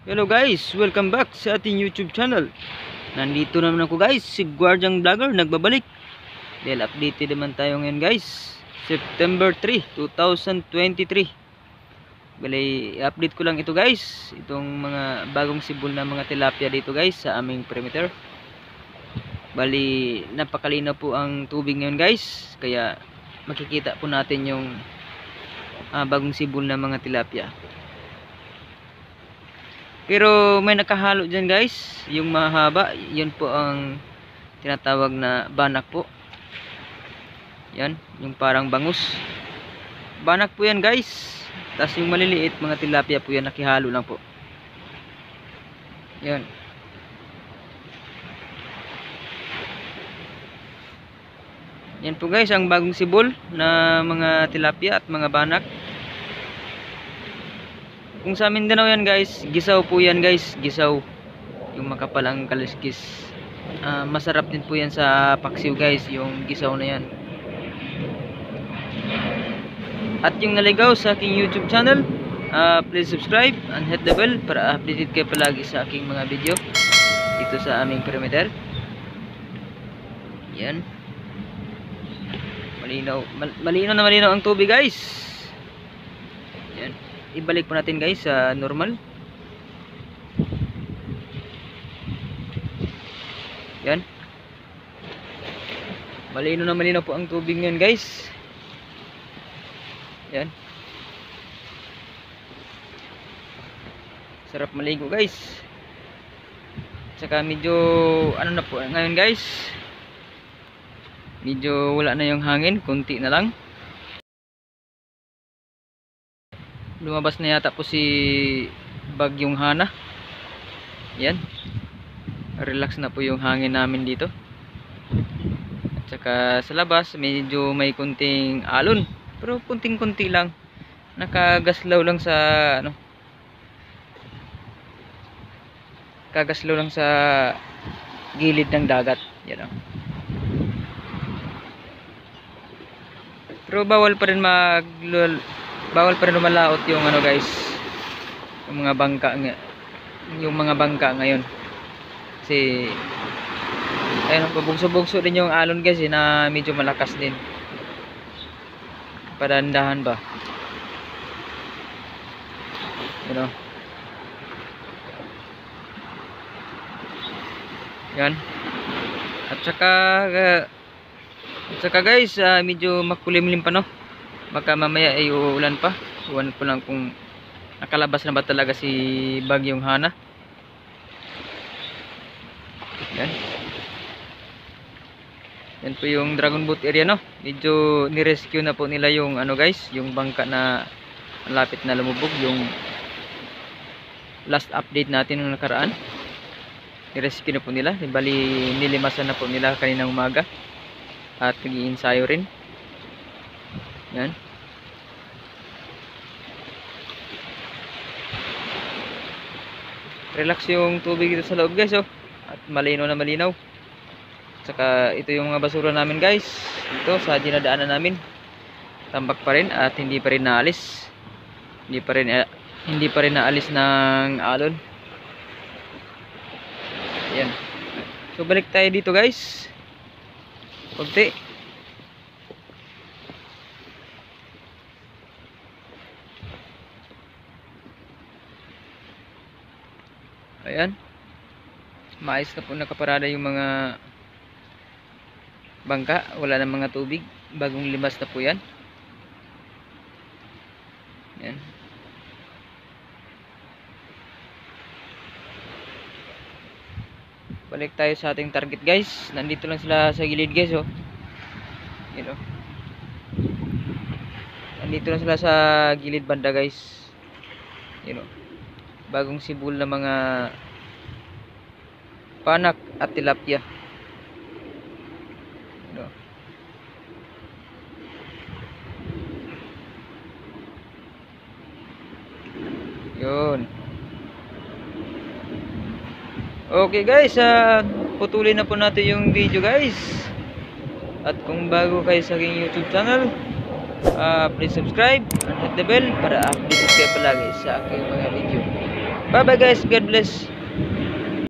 Hello guys, welcome back sa ating YouTube channel. Nandito naman ako guys, si Guardiang Vlogger nagbabalik. Dahil updated naman tayo ngayon guys. September 3, 2023. Bali, update ko lang ito guys. Itong mga bagong sibol na mga tilapia dito guys sa aming perimeter. Bali, napakalinaw po ang tubig ngayon guys. Kaya makikita po natin yung bagong sibol na mga tilapia. Pero may nakahalo dyan guys, yung mahaba, yun po ang tinatawag na banak po. Yan, yung parang bangus. Banak po yan guys. Tapos yung maliliit, mga tilapia po yan, nakihalo lang po. Yan. Yan po guys, ang bagong sibol na mga tilapia at mga banak. Kung sa Mindanao yan guys, gisaw po yan guys, gisaw. Yung makapalang kaliskis. Masarap din po yan sa paksiw guys, yung gisaw na yan. At yung naligaw sa aking YouTube channel, please subscribe and hit the bell para updated kayo palagi sa aking mga video dito sa aming perimeter. Yan. Malinaw ang tubig guys. Yan. Ibalik po natin guys sa normal. Yan. Malinaw po ang tubig ngayon guys. Yan. Sarap maligo guys. Saka medyo ano na po ngayon guys. Medyo wala na yung hangin, konti na lang. Lumabas na yata po si Bagyong Hana. Yan. Relax na po yung hangin namin dito. At saka sa labas medyo may kunting alon, pero kunting-kunti lang. Nakagaslaw lang sa ano. Kagaslaw lang sa gilid ng dagat. Yan. Pero bawal pa rin lumalaot yung ano guys, yung mga bangka ngayon. Kasi ayun, pabugso-bugso din yung alon guys na medyo malakas din. Padandahan ba? You know? Yan. At saka guys, medyo makulimlim pa no. Baka mamaya ay uulan pa. Iwan ko lang kung nakalabas na ba talaga si Bagyong Hana. Yan. Yan po yung Dragon Boat area no. Medyo ni-rescue na po nila yung ano guys, yung bangka na malapit na lumubog. Yung last update natin nung nakaraan. Ni-rescue na po nila. Bali nilimasan na po nila kaninang umaga. At nag-iinsayo rin. Yan. Relax yung tubig dito sa loob guys oh. At malinaw na malinaw. Saka ito yung mga basura namin guys. Ito sa dinadaanan namin. Tambak pa rin at hindi pa rin naalis. Hindi pa rin naalis ng alon. Yan. So balik tayo dito guys. Kunti. Ayan. Maayos na po nakaparada yung mga bangka. Wala na mga tubig. Bagong limas na po yan. Ayan. Balik tayo sa ating target guys. Nandito lang sila sa gilid guys oh. You know. Nandito lang sila sa gilid banda guys. You know. Bagong sibol na mga panak at tilapia. No. Yun. Okay guys, putulin na po natin yung video guys. At kung bago kayo sa aking YouTube channel, please subscribe and hit the bell para update kayo palagi sa aking mga video. Bye bye guys. God bless.